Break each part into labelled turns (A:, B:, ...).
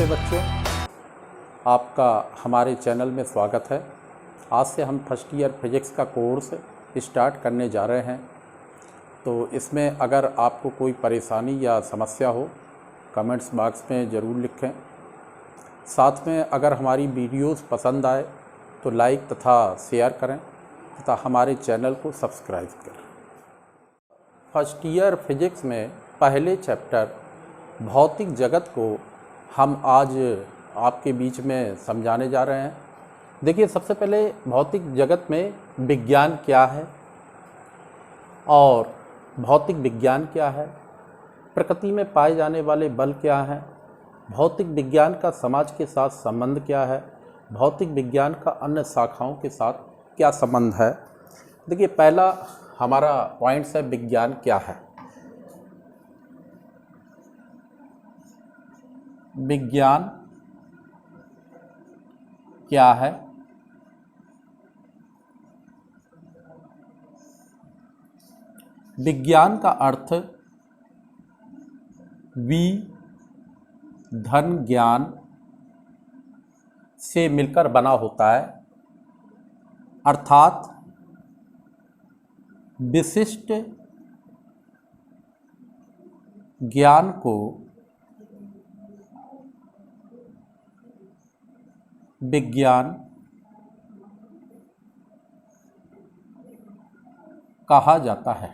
A: नमस्ते बच्चों, आपका हमारे चैनल में स्वागत है। आज से हम फर्स्ट ईयर फिजिक्स का कोर्स स्टार्ट करने जा रहे हैं। तो इसमें अगर आपको कोई परेशानी या समस्या हो, कमेंट्स बॉक्स में ज़रूर लिखें। साथ में अगर हमारी वीडियोस पसंद आए तो लाइक तथा शेयर करें तथा हमारे चैनल को सब्सक्राइब करें। फर्स्ट ईयर फिजिक्स में पहले चैप्टर भौतिक जगत को हम आज आपके बीच में समझाने जा रहे हैं। देखिए, सबसे पहले भौतिक जगत में विज्ञान क्या है और भौतिक विज्ञान क्या है, प्रकृति में पाए जाने वाले बल क्या हैं, भौतिक विज्ञान का समाज के साथ संबंध क्या है, भौतिक विज्ञान का अन्य शाखाओं के साथ क्या संबंध है। देखिए, पहला हमारा पॉइंट्स है विज्ञान क्या है। विज्ञान क्या है? विज्ञान का अर्थ वि धन ज्ञान से मिलकर बना होता है, अर्थात विशिष्ट ज्ञान को विज्ञान कहा जाता है।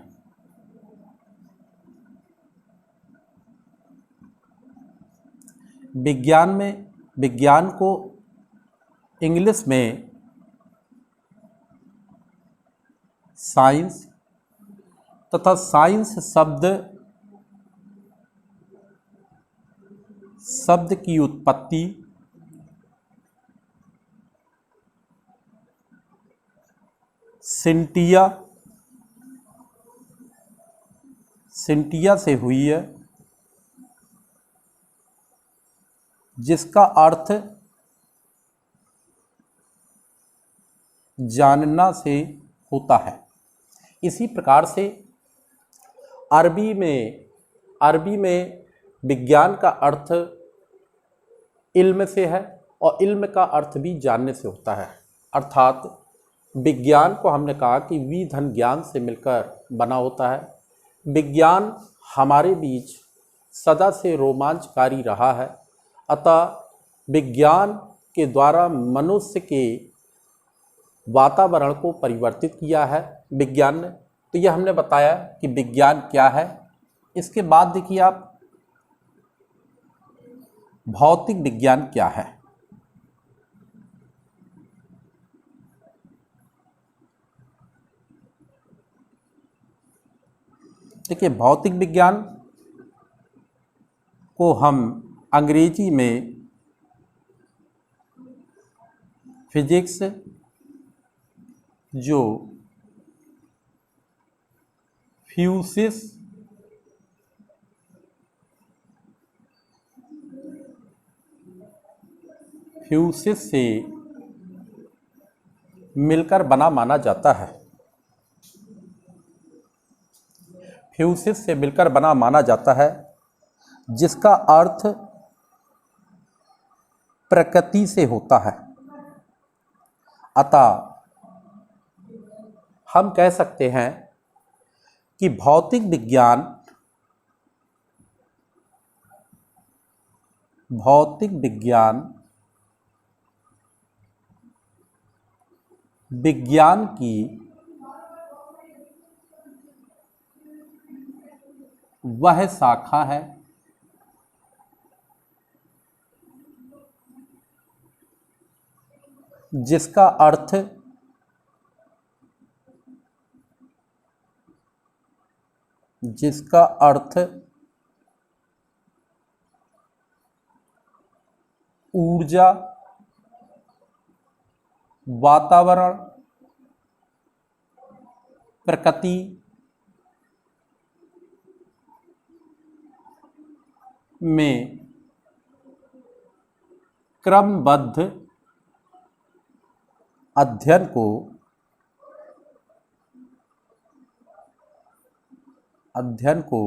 A: विज्ञान को इंग्लिश में साइंस तथा साइंस शब्द की उत्पत्ति सिंटिया से हुई है, जिसका अर्थ जानना से होता है। इसी प्रकार से अरबी में विज्ञान का अर्थ इल्म से है और इल्म का अर्थ भी जानने से होता है। अर्थात विज्ञान को हमने कहा कि वि धन ज्ञान से मिलकर बना होता है। विज्ञान हमारे बीच सदा से रोमांचकारी रहा है, अतः विज्ञान के द्वारा मनुष्य के वातावरण को परिवर्तित किया है विज्ञान ने। तो यह हमने बताया कि विज्ञान क्या है। इसके बाद देखिए आप, भौतिक विज्ञान क्या है। देखिए, भौतिक विज्ञान को हम अंग्रेजी में फिजिक्स, जो फ्यूसिस से मिलकर बना माना जाता है। फ्यूसिस से मिलकर बना माना जाता है, जिसका अर्थ प्रकृति से होता है। अतः हम कह सकते हैं कि भौतिक विज्ञान विज्ञान की वह शाखा है जिसका अर्थ ऊर्जा, वातावरण, प्रकृति में क्रमबद्ध अध्ययन को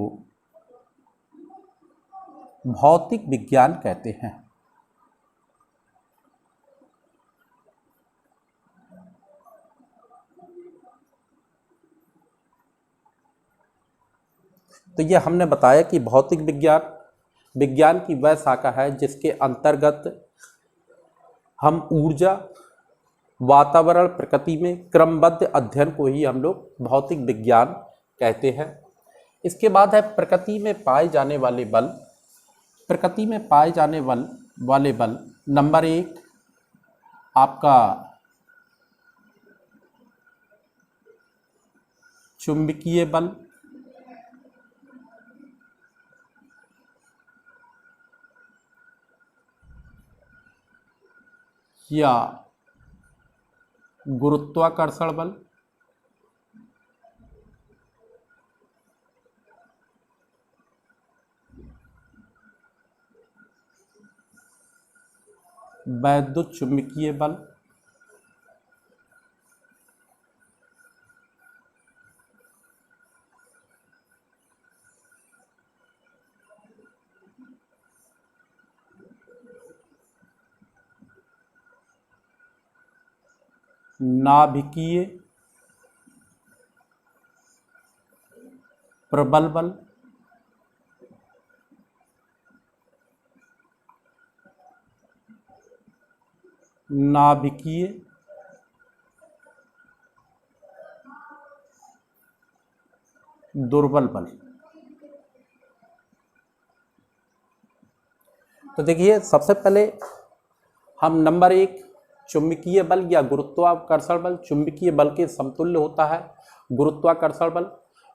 A: भौतिक विज्ञान कहते हैं। तो ये हमने बताया कि भौतिक विज्ञान की वह शाखा है जिसके अंतर्गत हम ऊर्जा, वातावरण, प्रकृति में क्रमबद्ध अध्ययन को ही हम लोग भौतिक विज्ञान कहते हैं। इसके बाद है प्रकृति में पाए जाने वाले बल। प्रकृति में पाए जाने वाले बल नंबर 1 आपका चुंबकीय बल, या गुरुत्वाकर्षण बल, वैद्युत चुंबकीय बल, नाभिकीय प्रबल बल, नाभिकीय दुर्बल बल। तो देखिए, सबसे पहले हम नंबर 1 चुंबकीय बल या गुरुत्वाकर्षण बल, चुंबकीय बल के समतुल्य होता है गुरुत्वाकर्षण बल।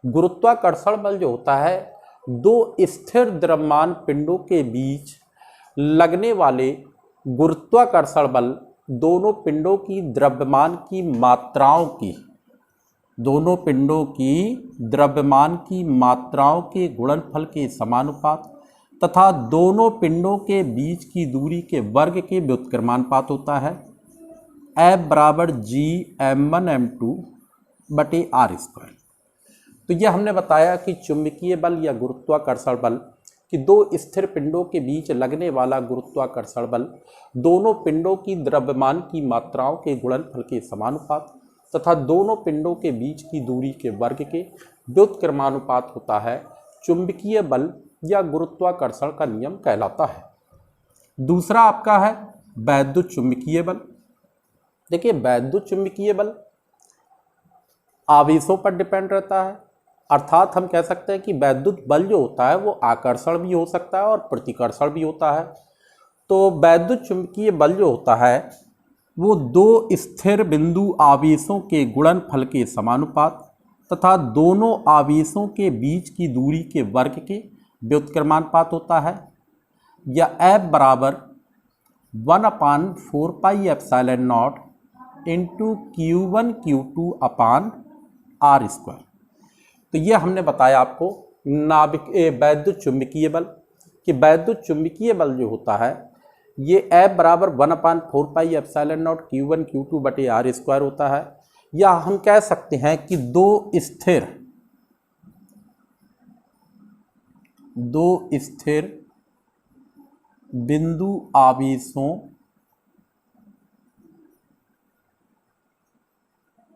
A: गुरुत्वाकर्षण बल जो होता है, दो स्थिर द्रव्यमान पिंडों के बीच लगने वाले गुरुत्वाकर्षण बल दोनों पिंडों की द्रव्यमान की मात्राओं की, दोनों पिंडों की द्रव्यमान की मात्राओं के गुणनफल के समानुपात तथा दोनों पिंडों के बीच की दूरी के वर्ग के व्युत्क्रमानुपात होता है। F बराबर G m1m2 बटे r²। तो यह हमने बताया कि चुंबकीय बल या गुरुत्वाकर्षण बल कि दो स्थिर पिंडों के बीच लगने वाला गुरुत्वाकर्षण बल दोनों पिंडों की द्रव्यमान की मात्राओं के गुणनफल के समानुपात तथा दोनों पिंडों के बीच की दूरी के वर्ग के व्युत्क्रमानुपात होता है। चुंबकीय बल या गुरुत्वाकर्षण का नियम कहलाता है। दूसरा आपका है वैद्युत चुंबकीय बल। देखिए, वैद्युत चुंबकीय बल आवेशों पर डिपेंड रहता है, अर्थात हम कह सकते हैं कि वैद्युत बल जो होता है वो आकर्षण भी हो सकता है और प्रतिकर्षण भी होता है। तो वैद्युत चुंबकीय बल जो होता है वो दो स्थिर बिंदु आवेशों के गुणनफल के समानुपात तथा दोनों आवेशों के बीच की दूरी के वर्ग के व्युत्क्रमानुपात होता है, या F बराबर 1/4 pi epsilon not into Q1 Q2 upon r²। तो ये हमने बताया आपको वैद्युत चुंबकीय बल कि वैद्युत चुंबकीय बल जो होता है ये F बराबर 1/4 pi epsilon not Q1 Q2 बटे r² होता है, या हम कह सकते हैं कि दो स्थिर बिंदु आवेशों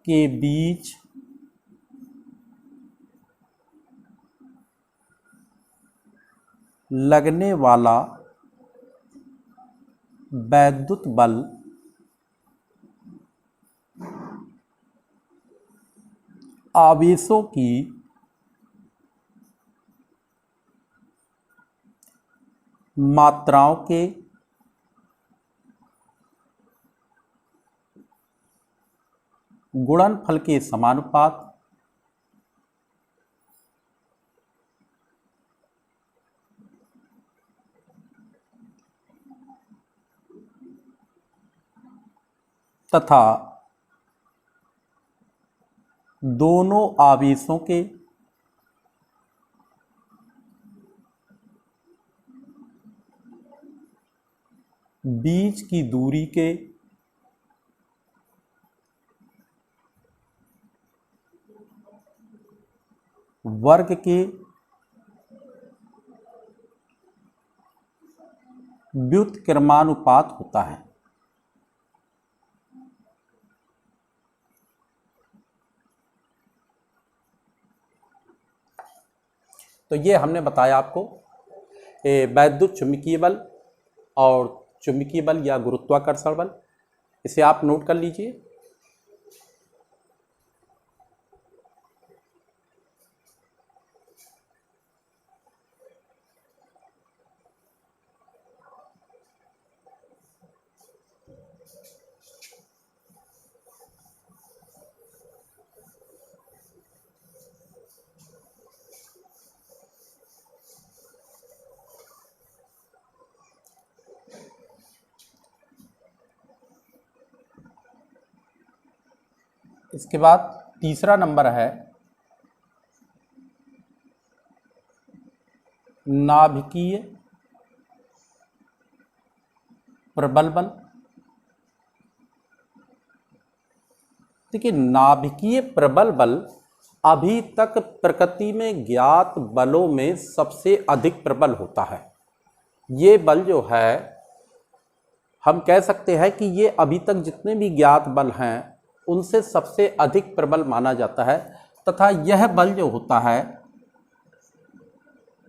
A: के बीच लगने वाला वैद्युत बल आवेशों की मात्राओं के गुणनफल के समानुपात तथा दोनों आवेशों के बीच की दूरी के वर्ग के व्युत्क्रमानुपात होता है। तो ये हमने बताया आपको वैद्युत चुंबकीय बल और चुंबकीय बल या गुरुत्वाकर्षण बल। इसे आप नोट कर लीजिए। इसके बाद तीसरा नंबर है नाभिकीय प्रबल बल। देखिए, नाभिकीय प्रबल बल अभी तक प्रकृति में ज्ञात बलों में सबसे अधिक प्रबल होता है। ये बल जो है, हम कह सकते हैं कि ये अभी तक जितने भी ज्ञात बल हैं उनसे सबसे अधिक प्रबल माना जाता है। तथा यह बल जो होता है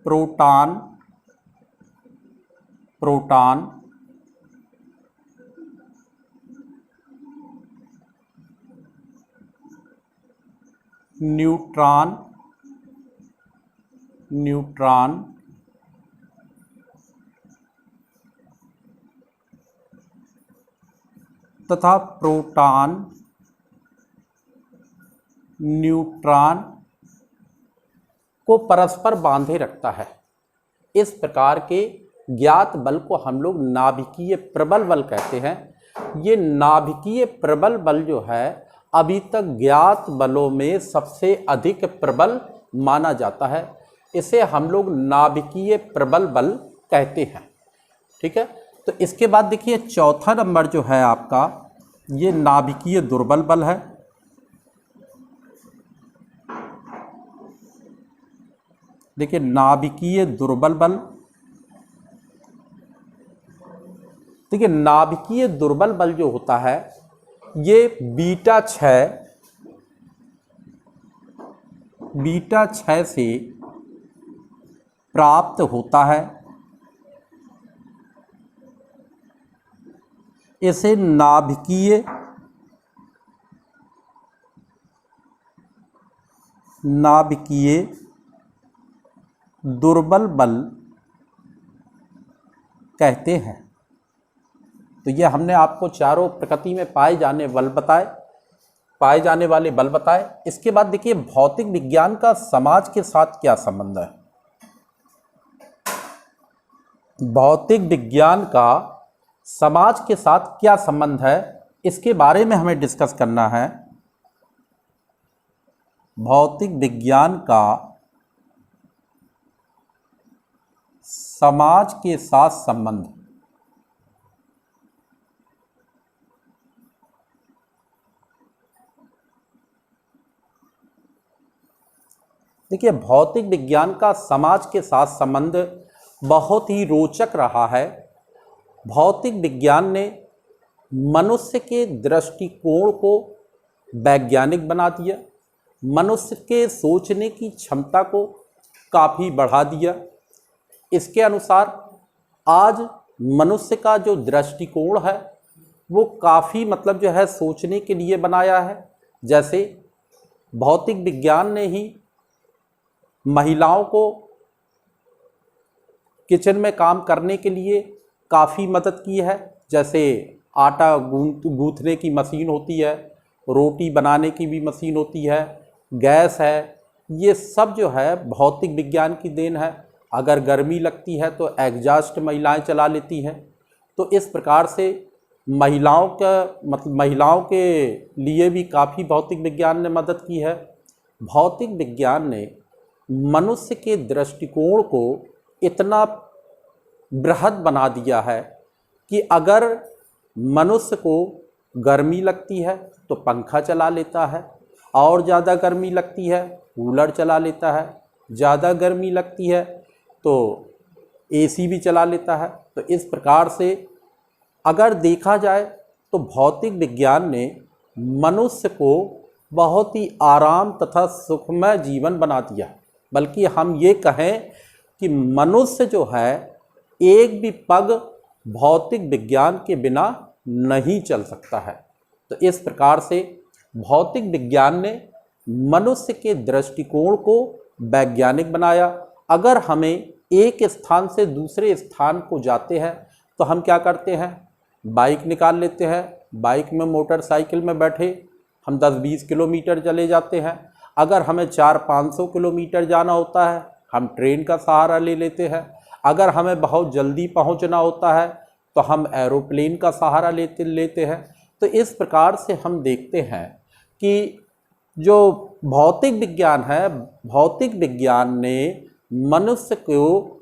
A: प्रोटॉन न्यूट्रॉन तथा प्रोटॉन न्यूट्रॉन को परस्पर बांधे रखता है। इस प्रकार के ज्ञात बल को हम लोग नाभिकीय प्रबल बल कहते हैं। ये नाभिकीय प्रबल बल जो है अभी तक ज्ञात बलों में सबसे अधिक प्रबल माना जाता है। इसे हम लोग नाभिकीय प्रबल बल कहते हैं। ठीक है, तो इसके बाद देखिए चौथा नंबर जो है आपका, ये नाभिकीय दुर्बल बल है। देखिए, नाभिकीय दुर्बल बल, देखिए नाभिकीय दुर्बल बल जो होता है ये बीटा 6 से प्राप्त होता है। इसे नाभिकीय दुर्बल बल कहते हैं। तो ये हमने आपको चारों प्रकृति में पाए जाने वाले बल बताए। इसके बाद देखिए भौतिक विज्ञान का समाज के साथ क्या संबंध है। भौतिक विज्ञान का समाज के साथ क्या संबंध है, इसके बारे में हमें डिस्कस करना है। भौतिक विज्ञान का समाज के साथ संबंध। देखिए, भौतिक विज्ञान का समाज के साथ संबंध बहुत ही रोचक रहा है। भौतिक विज्ञान ने मनुष्य के दृष्टिकोण को वैज्ञानिक बना दिया, मनुष्य के सोचने की क्षमता को काफ़ी बढ़ा दिया। इसके अनुसार आज मनुष्य का जो दृष्टिकोण है वो काफ़ी जो है सोचने के लिए बनाया है। जैसे भौतिक विज्ञान ने ही महिलाओं को किचन में काम करने के लिए काफ़ी मदद की है। जैसे आटा गूंथने की मशीन होती है, रोटी बनाने की भी मशीन होती है, गैस है, ये सब जो है भौतिक विज्ञान की देन है। अगर गर्मी लगती है तो एग्जॉस्ट महिलाएं चला लेती हैं। तो इस प्रकार से महिलाओं के लिए भी काफ़ी भौतिक विज्ञान ने मदद की है। भौतिक विज्ञान ने मनुष्य के दृष्टिकोण को इतना बृहद बना दिया है कि अगर मनुष्य को गर्मी लगती है तो पंखा चला लेता है, और ज़्यादा गर्मी लगती है कूलर चला लेता है, ज़्यादा गर्मी लगती है तो एसी भी चला लेता है। तो इस प्रकार से अगर देखा जाए तो भौतिक विज्ञान ने मनुष्य को बहुत ही आराम तथा सुखमय जीवन बना दिया। बल्कि हम ये कहें कि मनुष्य जो है एक भी पग भौतिक विज्ञान के बिना नहीं चल सकता है। तो इस प्रकार से भौतिक विज्ञान ने मनुष्य के दृष्टिकोण को वैज्ञानिक बनाया। अगर हमें एक स्थान से दूसरे स्थान को जाते हैं तो हम क्या करते हैं, बाइक निकाल लेते हैं, बाइक में मोटरसाइकिल में बैठे हम 10-20 किलोमीटर चले जाते हैं। अगर हमें 400-500 किलोमीटर जाना होता है हम ट्रेन का सहारा ले लेते हैं। अगर हमें बहुत जल्दी पहुंचना होता है तो हम एरोप्लेन का सहारा लेते हैं। तो इस प्रकार से हम देखते हैं कि जो भौतिक विज्ञान है, भौतिक विज्ञान ने मनुष्य को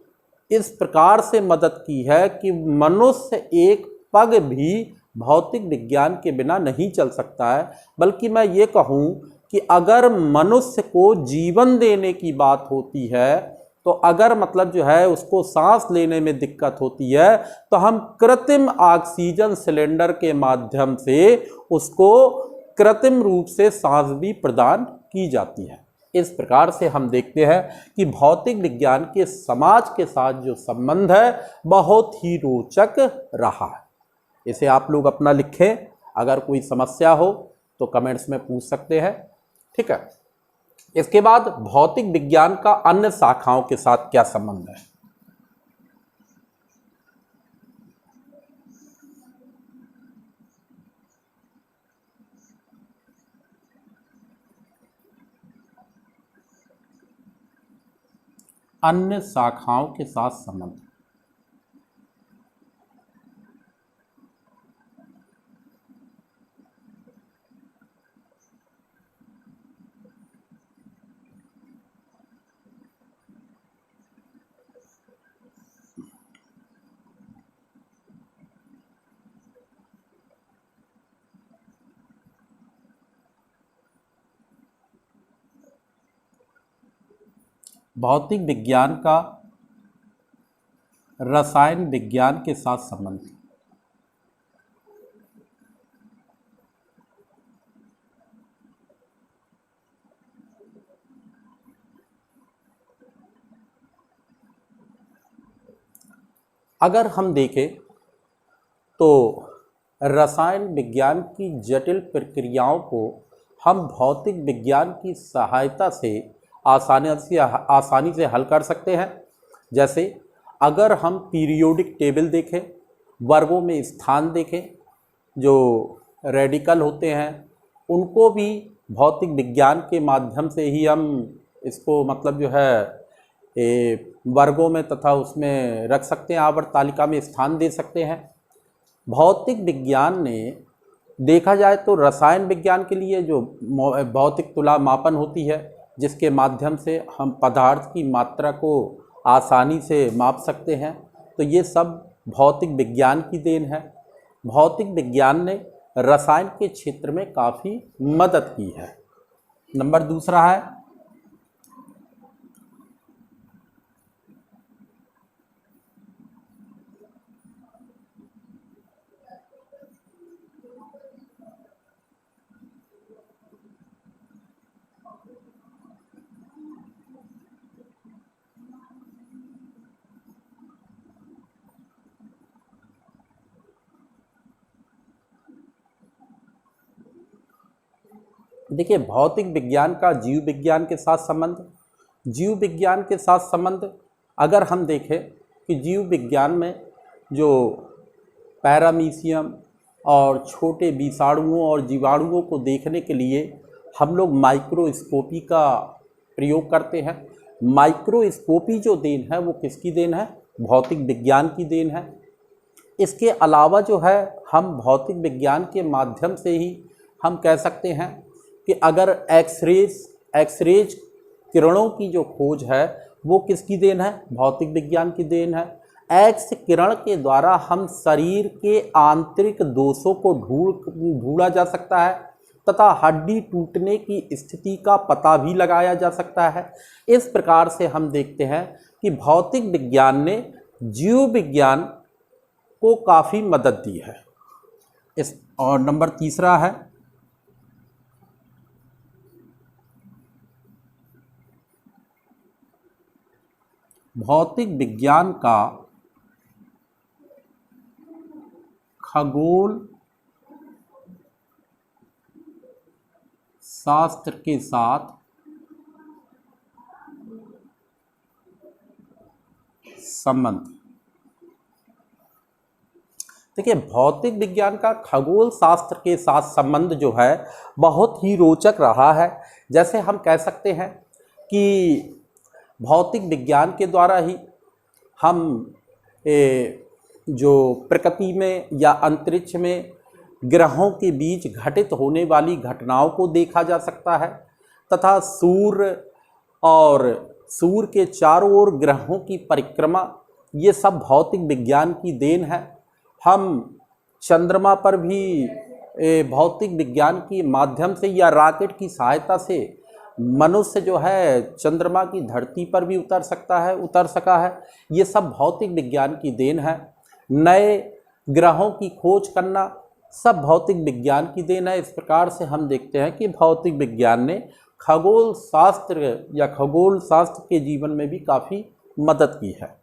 A: इस प्रकार से मदद की है कि मनुष्य एक पग भी भौतिक विज्ञान के बिना नहीं चल सकता है। बल्कि मैं ये कहूँ कि अगर मनुष्य को जीवन देने की बात होती है तो अगर मतलब जो है उसको सांस लेने में दिक्कत होती है तो हम कृत्रिम ऑक्सीजन सिलेंडर के माध्यम से उसको कृत्रिम रूप से सांस भी प्रदान की जाती है। इस प्रकार से हम देखते हैं कि भौतिक विज्ञान के समाज के साथ जो संबंध है बहुत ही रोचक रहा है। इसे आप लोग अपना लिखें, अगर कोई समस्या हो तो कमेंट्स में पूछ सकते हैं, ठीक है। इसके बाद भौतिक विज्ञान का अन्य शाखाओं के साथ क्या संबंध है। अन्य शाखाओं के साथ संबंध, भौतिक विज्ञान का रसायन विज्ञान के साथ संबंध। अगर हम देखें तो रसायन विज्ञान की जटिल प्रक्रियाओं को हम भौतिक विज्ञान की सहायता से आसानी से हल कर सकते हैं। जैसे अगर हम पीरियोडिक टेबल देखें, वर्गों में स्थान देखें, जो रेडिकल होते हैं उनको भी भौतिक विज्ञान के माध्यम से ही हम इसको मतलब जो है वर्गों में तथा उसमें रख सकते हैं, आवर्त तालिका में स्थान दे सकते हैं। भौतिक विज्ञान ने देखा जाए तो रसायन विज्ञान के लिए जो भौतिक तुला मापन होती है जिसके माध्यम से हम पदार्थ की मात्रा को आसानी से माप सकते हैं, तो ये सब भौतिक विज्ञान की देन है। भौतिक विज्ञान ने रसायन के क्षेत्र में काफ़ी मदद की है। नंबर दूसरा है देखिए भौतिक विज्ञान का जीव विज्ञान के साथ संबंध। जीव विज्ञान के साथ संबंध अगर हम देखें कि जीव विज्ञान में जो पैरामीशियम और छोटे विषाणुओं और जीवाणुओं को देखने के लिए हम लोग माइक्रोस्कोपी का प्रयोग करते हैं। माइक्रोस्कोपी जो देन है वो किसकी देन है? भौतिक विज्ञान की देन है। इसके अलावा जो है हम भौतिक विज्ञान के माध्यम से ही हम कह सकते हैं कि अगर एक्सरेज किरणों की जो खोज है वो किसकी देन है? भौतिक विज्ञान की देन है। एक्स किरण के द्वारा हम शरीर के आंतरिक दोषों को ढूंढा जा सकता है तथा हड्डी टूटने की स्थिति का पता भी लगाया जा सकता है। इस प्रकार से हम देखते हैं कि भौतिक विज्ञान ने जीव विज्ञान को काफ़ी मदद दी है। और नंबर तीसरा है भौतिक विज्ञान का खगोल शास्त्र के साथ संबंध। देखिए, भौतिक विज्ञान का खगोल शास्त्र के साथ संबंध जो है बहुत ही रोचक रहा है। जैसे हम कह सकते हैं कि भौतिक विज्ञान के द्वारा ही हम जो प्रकृति में या अंतरिक्ष में ग्रहों के बीच घटित होने वाली घटनाओं को देखा जा सकता है, तथा सूर्य और सूर्य के चारों ओर ग्रहों की परिक्रमा, ये सब भौतिक विज्ञान की देन है। हम चंद्रमा पर भी भौतिक विज्ञान के माध्यम से या रॉकेट की सहायता से मनुष्य जो है चंद्रमा की धरती पर भी उतर सका है। ये सब भौतिक विज्ञान की देन है। नए ग्रहों की खोज करना सब भौतिक विज्ञान की देन है। इस प्रकार से हम देखते हैं कि भौतिक विज्ञान ने खगोल शास्त्र के जीवन में भी काफ़ी मदद की है।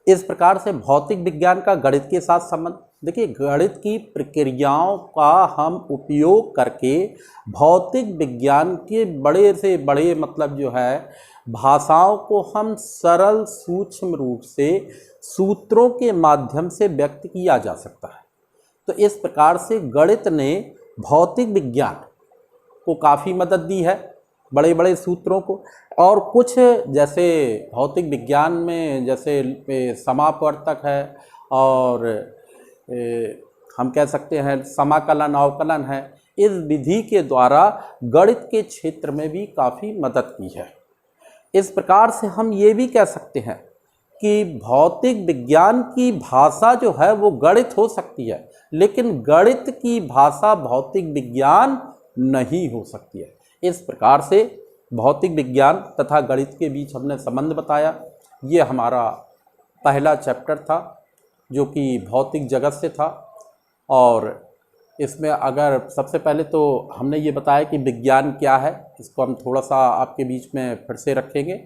A: इस प्रकार से भौतिक विज्ञान का गणित के साथ संबंध। देखिए, गणित की प्रक्रियाओं का हम उपयोग करके भौतिक विज्ञान के बड़े से बड़े मतलब जो है भाषाओं को हम सरल सूक्ष्म रूप से सूत्रों के माध्यम से व्यक्त किया जा सकता है। तो इस प्रकार से गणित ने भौतिक विज्ञान को काफ़ी मदद दी है, बड़े बड़े सूत्रों को। और कुछ जैसे भौतिक विज्ञान में जैसे समापवर्तक है, और हम कह सकते हैं समाकलन अवकलन है, इस विधि के द्वारा गणित के क्षेत्र में भी काफ़ी मदद की है। इस प्रकार से हम ये भी कह सकते हैं कि भौतिक विज्ञान की भाषा जो है वो गणित हो सकती है, लेकिन गणित की भाषा भौतिक विज्ञान नहीं हो सकती है। इस प्रकार से भौतिक विज्ञान तथा गणित के बीच हमने संबंध बताया। ये हमारा पहला चैप्टर था जो कि भौतिक जगत से था। और इसमें अगर सबसे पहले तो हमने ये बताया कि विज्ञान क्या है, इसको हम थोड़ा सा आपके बीच में फिर से रखेंगे।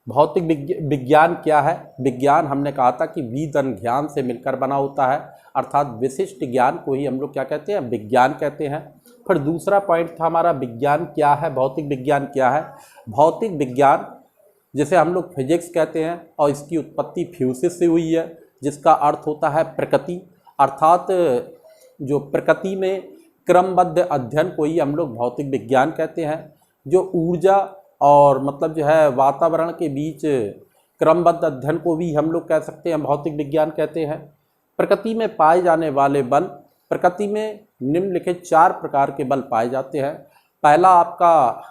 A: भौतिक विज्ञान क्या है? विज्ञान हमने कहा था कि विदन ज्ञान से मिलकर बना होता है, अर्थात विशिष्ट ज्ञान को ही हम लोग क्या कहते हैं? विज्ञान कहते हैं। फिर दूसरा पॉइंट था हमारा विज्ञान क्या है, भौतिक विज्ञान क्या है। भौतिक विज्ञान जिसे हम लोग फिजिक्स कहते हैं, और इसकी उत्पत्ति फ्यूसिस से हुई है, जिसका अर्थ होता है प्रकृति, अर्थात जो प्रकृति में क्रमबद्ध अध्ययन को ही हम लोग भौतिक विज्ञान कहते हैं। जो ऊर्जा और मतलब जो है वातावरण के बीच क्रमबद्ध अध्ययन को भी हम लोग कह सकते हैं भौतिक विज्ञान कहते हैं। प्रकृति में पाए जाने वाले बल, प्रकृति में निम्नलिखित 4 प्रकार के बल पाए जाते हैं। पहला आपका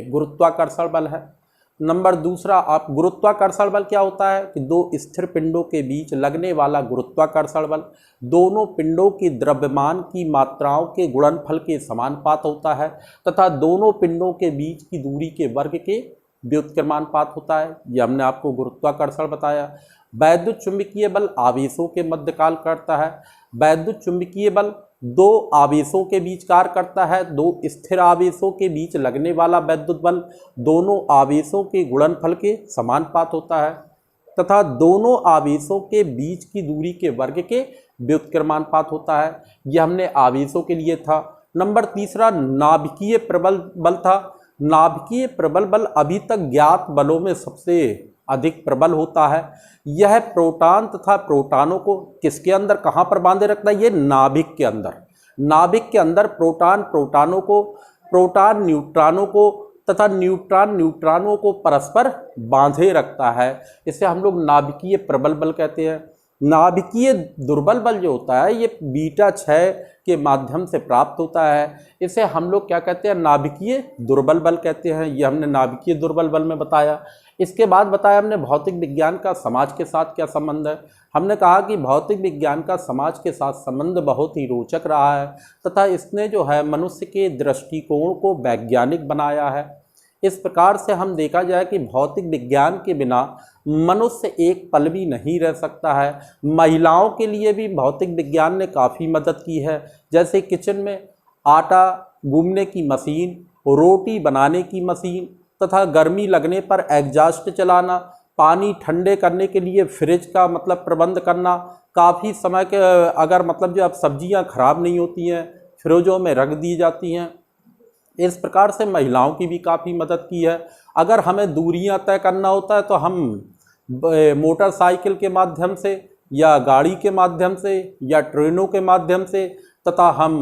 A: गुरुत्वाकर्षण बल है। नंबर दूसरा आप गुरुत्वाकर्षण बल क्या होता है कि 2 स्थिर पिंडों के बीच लगने वाला गुरुत्वाकर्षण बल दोनों पिंडों की द्रव्यमान की मात्राओं के गुणनफल के समानुपात होता है, तथा दोनों पिंडों के बीच की दूरी के वर्ग के व्युत्क्रमानुपात होता है। ये हमने आपको गुरुत्वाकर्षण बताया। वैद्युत चुंबकीय बल आवेशों के मध्यकाल करता है। वैद्युत चुंबकीय बल 2 आवेशों के बीच कार्य करता है। 2 स्थिर आवेशों के बीच लगने वाला वैद्युत बल दोनों आवेशों के गुणनफल के समानुपात होता है, तथा दोनों आवेशों के बीच की दूरी के वर्ग के व्युत्क्रमानुपात होता है। यह हमने आवेशों के लिए था। नंबर तीसरा नाभिकीय प्रबल बल था। नाभिकीय प्रबल बल अभी तक ज्ञात बलों में सबसे अधिक प्रबल होता है। यह प्रोटॉन तथा प्रोटॉनों को किसके अंदर कहाँ पर बांधे रखता है? ये नाभिक के अंदर। नाभिक के अंदर प्रोटॉन प्रोटॉनों को, प्रोटॉन न्यूट्रॉनों को तथा न्यूट्रॉन न्यूट्रॉनों को परस्पर बांधे रखता है। इसे हम लोग नाभिकीय प्रबल बल कहते हैं। नाभिकीय दुर्बल बल जो होता है ये बीटा 6 के माध्यम से प्राप्त होता है। इसे हम लोग क्या कहते हैं? नाभिकीय दुर्बल बल कहते हैं। ये हमने नाभिकीय दुर्बल बल में बताया। इसके बाद बताया हमने भौतिक विज्ञान का समाज के साथ क्या संबंध है। हमने कहा कि भौतिक विज्ञान का समाज के साथ संबंध बहुत ही रोचक रहा है तथा इसने जो है मनुष्य के दृष्टिकोण को वैज्ञानिक बनाया है। इस प्रकार से हम देखा जाए कि भौतिक विज्ञान के बिना मनुष्य एक पल भी नहीं रह सकता है। महिलाओं के लिए भी भौतिक विज्ञान ने काफ़ी मदद की है, जैसे किचन में आटा गूंथने की मशीन, रोटी बनाने की मशीन तथा गर्मी लगने पर एग्जॉस्ट चलाना, पानी ठंडे करने के लिए फ्रिज का प्रबंध करना, काफ़ी समय के अगर जो अब सब्जियां खराब नहीं होती हैं फ्रिजों में रख दी जाती हैं। इस प्रकार से महिलाओं की भी काफ़ी मदद की है। अगर हमें दूरियां तय करना होता है तो हम मोटरसाइकिल के माध्यम से या गाड़ी के माध्यम से या ट्रेनों के माध्यम से तथा हम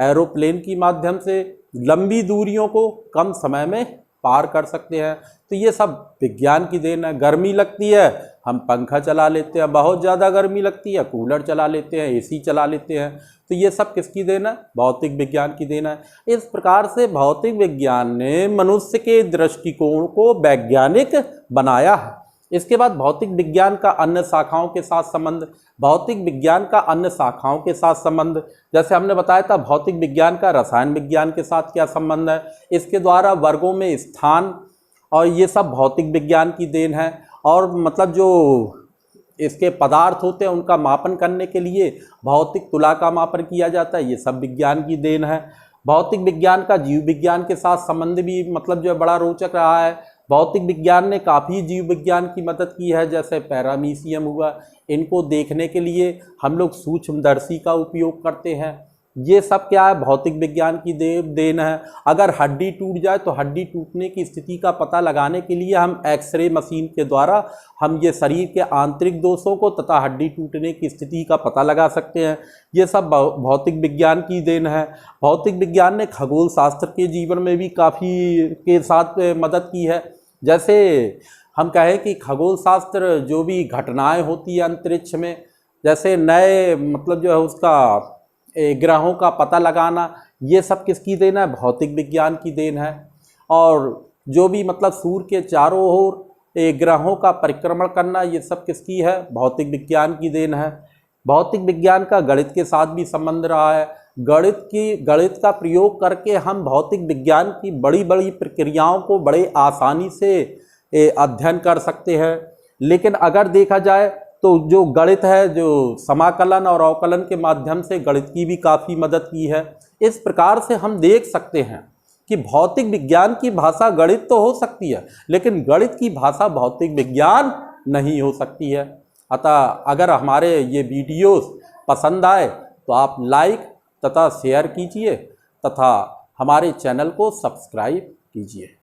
A: एरोप्लेन की माध्यम से लंबी दूरियों को कम समय में पार कर सकते हैं। तो ये सब विज्ञान की देन है। गर्मी लगती है हम पंखा चला लेते हैं, बहुत ज़्यादा गर्मी लगती है कूलर चला लेते हैं, एसी चला लेते हैं। तो ये सब किसकी देन है? भौतिक विज्ञान की देन है। इस प्रकार से भौतिक विज्ञान ने मनुष्य के दृष्टिकोण को वैज्ञानिक बनाया है। इसके बाद भौतिक विज्ञान का अन्य शाखाओं के साथ संबंध। भौतिक विज्ञान का अन्य शाखाओं के साथ संबंध, जैसे हमने बताया था भौतिक विज्ञान का रसायन विज्ञान के साथ क्या संबंध है। इसके द्वारा वर्गों में स्थान और ये सब भौतिक विज्ञान की देन है। और जो इसके पदार्थ होते हैं उनका मापन करने के लिए भौतिक तुला का मापन किया जाता है, ये सब विज्ञान की देन है। भौतिक विज्ञान का जीव विज्ञान के साथ संबंध भी बड़ा रोचक रहा है। भौतिक विज्ञान ने काफ़ी जीव विज्ञान की मदद की है, जैसे पैरामीशियम हुआ, इनको देखने के लिए हम लोग सूक्ष्मदर्शी का उपयोग करते हैं। ये सब क्या है? भौतिक विज्ञान की देन है। अगर हड्डी टूट जाए तो हड्डी टूटने की स्थिति का पता लगाने के लिए हम एक्सरे मशीन के द्वारा हम ये शरीर के आंतरिक दोषों को तथा हड्डी टूटने की स्थिति का पता लगा सकते हैं। ये सब भौतिक विज्ञान की देन है। भौतिक विज्ञान ने खगोल शास्त्र के जीवन में भी काफ़ी के साथ मदद की है। जैसे हम कहें कि खगोल शास्त्र जो भी घटनाएं होती है अंतरिक्ष में, जैसे नए जो है उसका ग्रहों का पता लगाना, ये सब किसकी देन है? भौतिक विज्ञान की देन है। और जो भी सूर्य के चारों ओर ग्रहों का परिक्रमण करना, ये सब किसकी है? भौतिक विज्ञान की देन है। भौतिक विज्ञान का गणित के साथ भी संबंध रहा है। गणित का प्रयोग करके हम भौतिक विज्ञान की बड़ी बड़ी प्रक्रियाओं को बड़े आसानी से अध्ययन कर सकते हैं। लेकिन अगर देखा जाए तो जो गणित है, जो समाकलन और अवकलन के माध्यम से गणित की भी काफ़ी मदद की है। इस प्रकार से हम देख सकते हैं कि भौतिक विज्ञान की भाषा गणित तो हो सकती है, लेकिन गणित की भाषा भौतिक विज्ञान नहीं हो सकती है। अतः अगर हमारे ये वीडियोस पसंद आए तो आप लाइक तथा शेयर कीजिए तथा हमारे चैनल को सब्सक्राइब कीजिए।